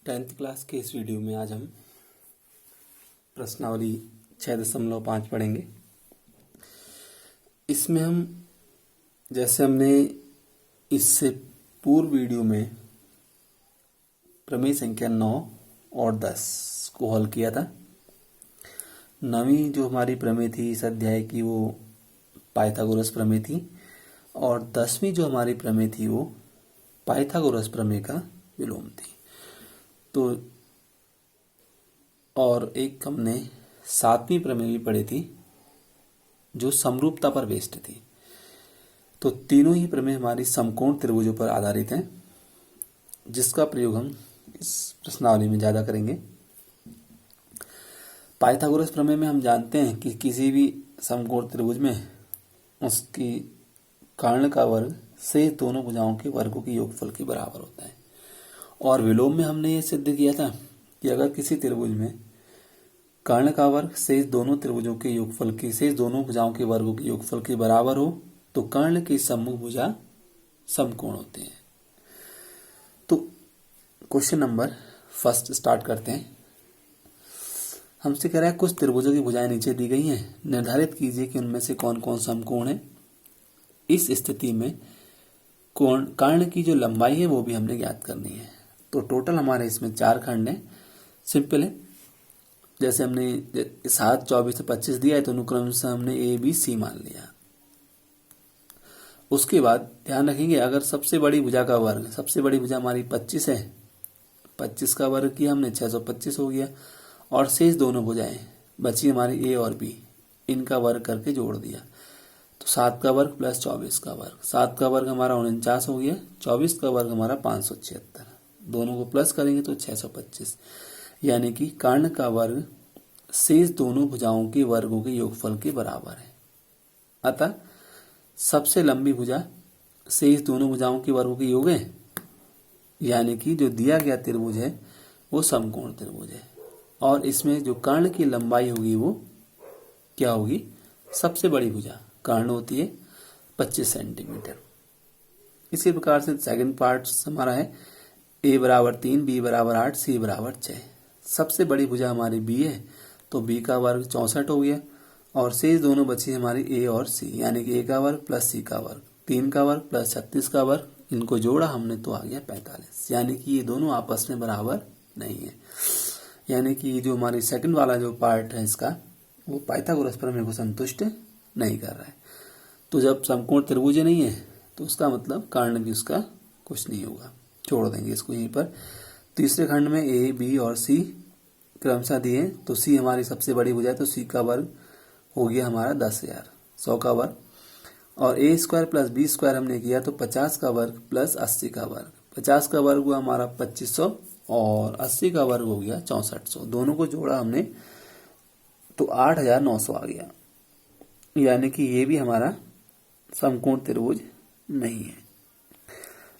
10th class के इस video में आज हम प्रश्नावली 6.5 पढ़ेंगे। इसमें हम जैसे हमने इससे पूर्व वीडियो में प्रमेय संख्या 9 और 10 को हल किया था। 9वीं जो हमारी प्रमेय थी इस अध्याय की वो पाइथागोरस प्रमेय थी और 10वीं जो हमारी प्रमेय थी वो पाइथागोरस प्रमेय का विलोम थी। तो और एक हमने 7वीं प्रमेय भी पढ़ी थी जो समरूपता पर बेस्ड थी। तो तीनों ही प्रमेय हमारी समकोण त्रिभुजों पर आधारित हैं, जिसका प्रयोग हम इस प्रश्नावली में ज़्यादा करेंगे। पाइथागोरस प्रमेय में हम जानते हैं कि किसी भी समकोण त्रिभुज में उसकी कर्ण का वर्ग शेष दोनों भुजाओं के वर्गों के योगफल के बराबर होता है। और विलोम में हमने ये सिद्ध किया था कि अगर किसी त्रिभुज में कर्ण का वर्ग शेष दोनों त्रिभुजों के योगफल के शेष दोनों भुजाओं के वर्गों के योगफल के बराबर हो तो कर्ण की सम्मुख भुजा समकोण होते हैं। तो क्वेश्चन नंबर फर्स्ट स्टार्ट करते हैं। हमसे कह रहा है कुछ त्रिभुजों की भुजाएं नीचे दी गई हैं, निर्धारित कीजिए कि उनमें से कौन कौन समकोण है। इस स्थिति में कर्ण की जो लंबाई है वो भी हमने ज्ञात करनी है। तो टोटल हमारे इसमें 4 खंड हैं। सिंपल है, जैसे हमने 7, 24 से 25 दिया है तो अनुक्रम से हमने ए बी सी मान लिया। उसके बाद ध्यान रखेंगे अगर सबसे बड़ी भुजा का वर्ग, सबसे बड़ी भुजा हमारी 25 है, 25 का वर्ग किया हमने 625 हो गया और शेष दोनों भुजाएं बची हमारी ए और बी, इनका वर्ग करके जोड़ दिया तो 7 का वर्ग प्लस 24 का वर्ग, 7 का वर्ग हमारा 49 हो गया, 24 का वर्ग हमारा 576, दोनों को प्लस करेंगे तो 625, यानी कि कर्ण का वर्ग शेष दोनों भुजाओं के वर्गों के योगफल के बराबर है। अतः सबसे लंबी भुजा शेष दोनों भुजाओं के वर्गों के योग है, यानी कि जो दिया गया त्रिभुज है वो समकोण त्रिभुज है और इसमें जो कर्ण की लंबाई होगी वो क्या होगी, सबसे बड़ी भुजा कर्ण होती है 25 सेंटीमीटर। इसी प्रकार से सेकंड पार्ट हमारा है a बराबर 3, b बराबर 8, c बराबर 6। सबसे बड़ी भुजा हमारी b है तो b का वर्ग 64 हो गया और शेष दोनों बची हमारी a और c, यानी कि a का वर्ग प्लस c का वर्ग, 3 का वर्ग प्लस 36 का वर्ग, इनको जोड़ा हमने तो आ गया 45, यानी कि ये दोनों आपस में बराबर नहीं है। यानी कि ये जो हमारी सेकंड वाला जो पार्ट है इसका वो पाइथागोरस प्रमेय को संतुष्ट नहीं कर रहा है। तो जब समकोण त्रिभुज नहीं है तो उसका मतलब कर्ण भी उसका कुछ नहीं होगा, छोड़ देंगे इसको यहीं पर। तीसरे खंड में ए बी और सी क्रमशः दिए तो सी हमारी सबसे बड़ी भुजा है तो सी का वर्ग हो गया हमारा 10,000, 100 का वर्ग, और ए स्क्वायर प्लस बी स्क्वायर हमने किया तो 50 का वर्ग प्लस 80 का वर्ग, 50 का वर्ग हुआ हमारा 2500 और 80 का वर्ग हो गया 6400, दोनों को जोड़ा हमने तो 8900 आ गया, यानी कि ये भी हमारा समकोण त्रिभुज नहीं है।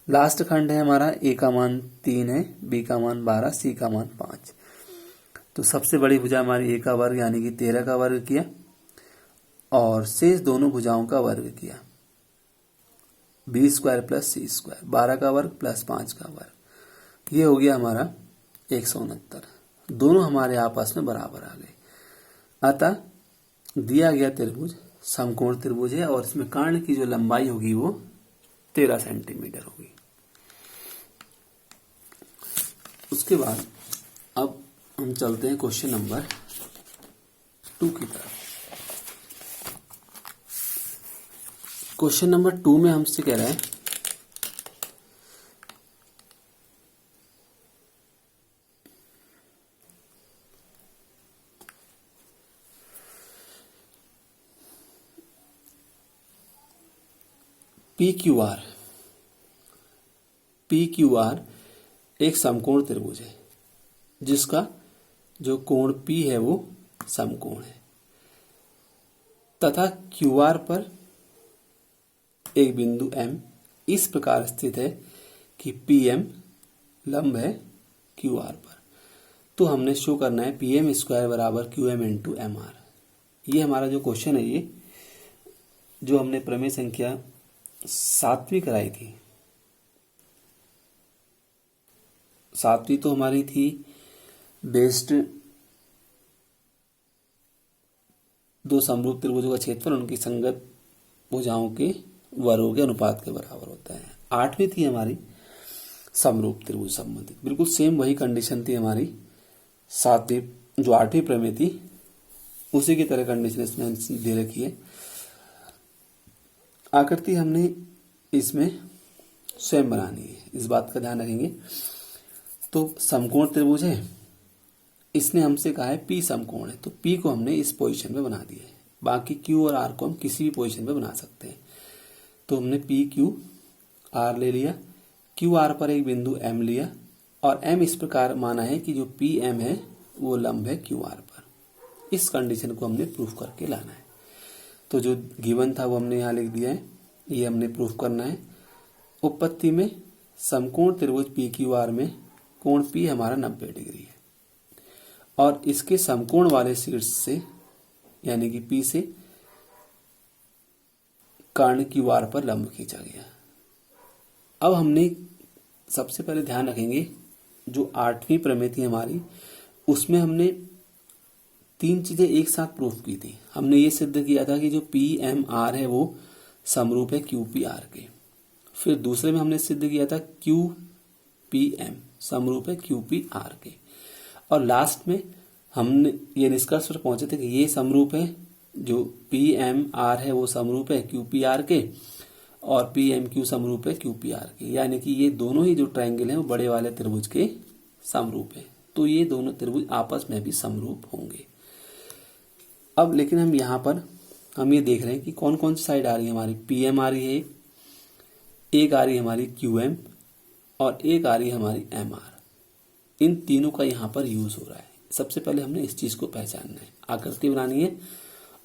लास्ट खंड है हमारा ए का मान 3 है, बी का मान 12, सी का मान 5। तो सबसे बड़ी भुजा हमारी ए का वर्ग यानी कि 13 का वर्ग किया और शेष दोनों भुजाओं का वर्ग किया, बी स्क्वायर प्लस सी स्क्वायर, 12 का वर्ग प्लस 5 का वर्ग, ये हो गया हमारा 169। दोनों हमारे आपस में बराबर आ गए। अतः दिया गया त्रिभुज समकोण त्रिभुज है और इसमें कर्ण की जो लंबाई होगी वो 13 सेंटीमीटर होगी। उसके बाद अब हम चलते हैं क्वेश्चन नंबर 2 की तरफ। क्वेश्चन नंबर 2 में हमसे कह रहा है पी क्यू आर एक समकोण त्रिभुज है जिसका जो कोण P है वो समकोण है तथा क्यू आर पर एक बिंदु M इस प्रकार स्थित है कि PM लंब है क्यू आर पर। तो हमने शो करना है PM स्क्वायर बराबर QM इंटू MR। ये हमारा जो क्वेश्चन है ये जो हमने प्रमेय संख्या 7वीं कराई थी सातवीं तो हमारी थी बेस्ड दो समरूप त्रिभुजों का क्षेत्रफल उनकी संगत भुजाओं के वर्गों के अनुपात के बराबर होता है। आठवीं थी हमारी समरूप त्रिभुज संबंधित, बिल्कुल सेम वही कंडीशन थी हमारी सातवीं जो आठवीं प्रमेय थी, उसी की तरह कंडीशन इसमें दे रखी है। आकृति हमने इसमें स्वयं बनानी है, इस बात का ध्यान रखेंगे। तो समकोण त्रिभुज है, इसने हमसे कहा है पी समकोण है, तो पी को हमने इस पोजीशन पे बना दिया है। बाकी क्यू और आर को हम किसी भी पोजीशन पे बना सकते हैं। तो हमने पी क्यू आर ले लिया, क्यू आर पर एक बिंदु एम लिया और एम इस प्रकार माना है कि जो पी एम है वो लंब है क्यू आर पर। इस कंडीशन को हमने प्रूफ करके लाना है। तो जो गिवन था वो हमने यहाँ लिख दिया है, ये हमने प्रूफ करना है। उत्पत्ति में समकोण त्रिभुज पी क्यू आर में कोण पी हमारा 90 डिग्री है और इसके समकोण वाले शीर्ष से यानी कि पी से कर्ण क्यू आर पर लंब खींचा गया। अब हमने सबसे पहले ध्यान रखेंगे जो आठवीं प्रमेय थी हमारी, उसमें हमने तीन चीजें एक साथ प्रूफ की थी। हमने ये सिद्ध किया था कि जो पी एम आर है वो समरूप है क्यू पी आर के। फिर दूसरे में हमने सिद्ध किया था क्यू पी एम समरूप है क्यू पी आर के। और लास्ट में हमने ये निष्कर्ष पर पहुंचे थे कि ये समरूप है, जो पी एम आर है वो समरूप है क्यू पी आर के और पी एम क्यू समरूप है क्यू पी आर के। यानी कि ये दोनों ही जो ट्रायंगल हैं वो बड़े वाले त्रिभुज के समरूप है। तो ये दोनों त्रिभुज आपस में भी समरूप होंगे। अब लेकिन हम यहाँ पर हम ये देख रहे हैं कि कौन कौन सी साइड आ रही है हमारी। पी एम आ रही है, एक आ रही है हमारी क्यू एम और एक आ रही है हमारी एम आर। इन तीनों का यहाँ पर यूज हो रहा है। सबसे पहले हमने इस चीज को पहचानना है, आकृति बनानी है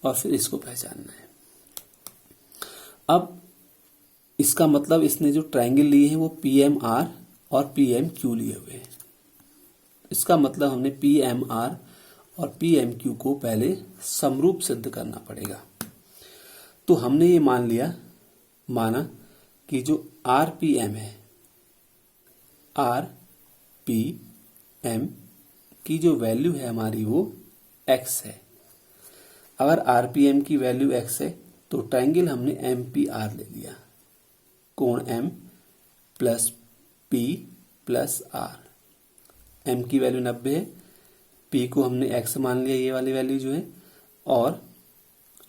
और फिर इसको पहचानना है। अब इसका मतलब इसने जो ट्रायंगल लिए हैं वो पी एम आर और पी एम क्यू लिए हुए हैं। इसका मतलब हमने पी एम आर और पी एम क्यू को पहले समरूप सिद्ध करना पड़ेगा। तो हमने ये माना कि जो आर पी एम है, आर पी एम की जो वैल्यू है हमारी वो x है। अगर आर पी एम की वैल्यू x है तो ट्रायंगल हमने एम पी आर ले लिया, कोण m plus p plus r। m की वैल्यू 90 है, p को हमने x मान लिया, ये वाली वैल्यू जो है, और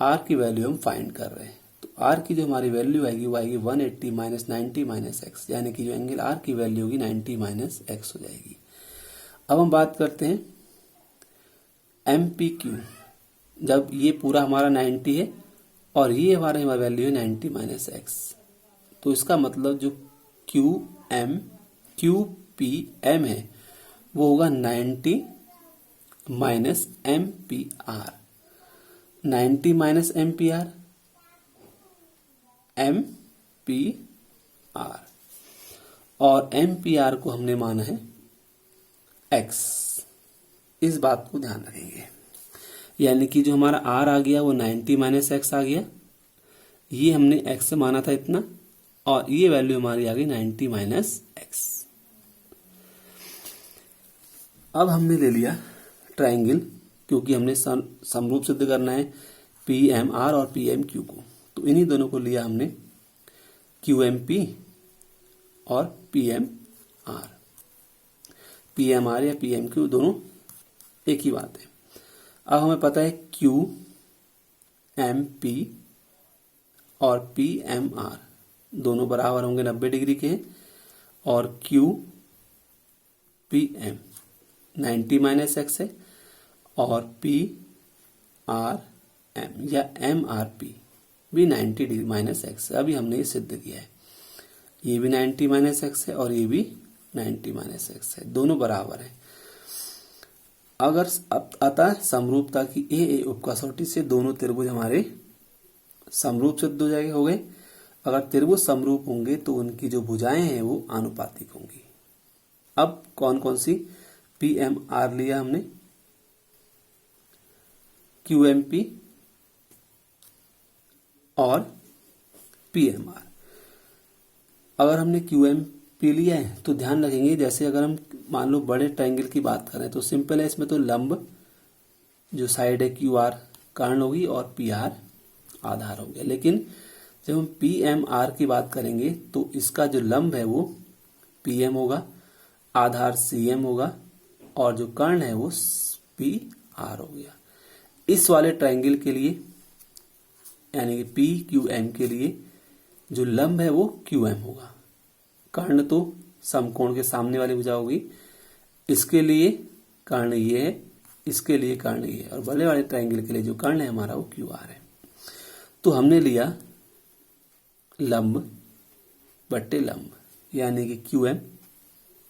r की वैल्यू हम फाइंड कर रहे हैं। तो r की जो हमारी वैल्यू आएगी वो आएगी 180 माइनस 90 माइनस एक्स, यानी कि जो एंगल r की वैल्यू होगी 90 माइनस एक्स हो जाएगी। अब हम बात करते हैं एम पी क्यू। जब ये पूरा हमारा 90 है और ये हमारा वैल्यू है 90 माइनस एक्स, तो इसका मतलब जो क्यू पी एम है वो होगा 90 minus M P R. 90 minus M P R, M P R, और एम पी आर को हमने माना है x। इस बात को ध्यान रखेंगे। यानी कि जो हमारा r आ गया वो 90 माइनस एक्स आ गया, ये हमने x से माना था इतना, और ये वैल्यू हमारी आ गई 90 माइनस एक्स। अब हमने ले लिया ट्रायंगल, क्योंकि हमने समरूप सिद्ध करना है पी एम आर और पी एम क्यू को। तो इन्हीं दोनों को लिया हमने क्यू एम पी और P M R. P M R या पी एम क्यू दोनों एक ही बात है। अब हमें पता है क्यू एम पी और पी एम आर दोनों बराबर होंगे 90 डिग्री के, और Q P M 90 minus x है, और पी आर एम या एम आर पी भी 90 डिग्री माइनस एक्स है। अभी हमने ये सिद्ध किया है, ये भी 90 माइनस एक्स है और ये भी 90 माइनस एक्स है, दोनों बराबर है। अगर अतः समरूपता की ए उपकसौटी से दोनों त्रिभुज हमारे समरूप सिद्ध हो जाएंगे, हो गए। अगर त्रिभुज समरूप होंगे तो उनकी जो भुजाएं हैं वो आनुपातिक होंगी। अब कौन कौन सी, पी एम आर लिया हमने, क्यू एम पी और पी एम आर। अगर हमने क्यू एम पी लिया है। तो ध्यान रखेंगे, जैसे अगर हम मान लो बड़े ट्रायंगल की बात करें तो सिंपल है, इसमें तो लंब जो साइड है क्यू आर कर्ण होगी और पी आर आधार हो गया। लेकिन जब हम पी एम आर की बात करेंगे तो इसका जो लंब है वो पी एम होगा, आधार सी एम होगा और जो कर्ण है वो पी आर हो गया। इस वाले ट्रायंगल के लिए यानी कि पी क्यू एम के लिए जो लंब है वो क्यू एम होगा। कर्ण तो समकोण के सामने वाली भुजा होगी, इसके लिए कर्ण ये है, इसके लिए कर्ण ये है, और बड़े वाले ट्रायंगल के लिए जो कर्ण है हमारा वो क्यू आर है। तो हमने लिया लंब बट्टे लंब यानी कि क्यू एम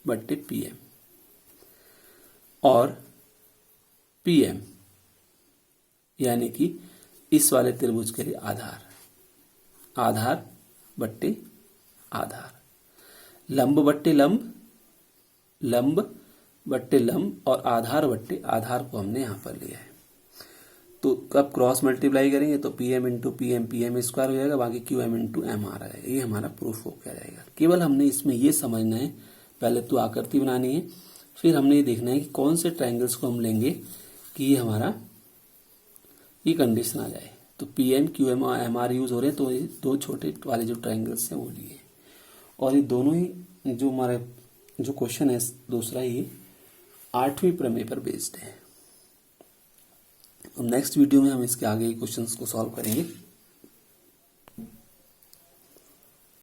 बट्टे पी एम और पी एम यानी कि इस वाले त्रिभुज के लिए आधार, आधार बट्टे आधार, लंब बट्टे लंब, लंब बट्टे लंब और आधार बट्टे आधार को हमने यहां पर लिया है। तो कब क्रॉस मल्टीप्लाई करेंगे तो P M into P M square हो जाएगा, बाकी क्यू एम इंटू एम आ जाएगा। ये हमारा प्रूफ हो क्या जाएगा। केवल हमने इसमें ये समझना है, पहले तो आकृति बनानी है, फिर हमने ये देखना है कि कौन से ट्रायंगल्स को हम लेंगे कि ये हमारा ये कंडीशन आ जाए। तो पी एम क्यू एम और एम आर यूज हो रहे हैं, तो ये दो छोटे वाले जो ट्रायंगल्स हैं वो लिए, और ये दोनों ही जो हमारे जो क्वेश्चन है दूसरा ये 8वीं प्रमेय पर बेस्ड है। नेक्स्ट वीडियो में हम इसके आगे क्वेश्चंस को सॉल्व करेंगे।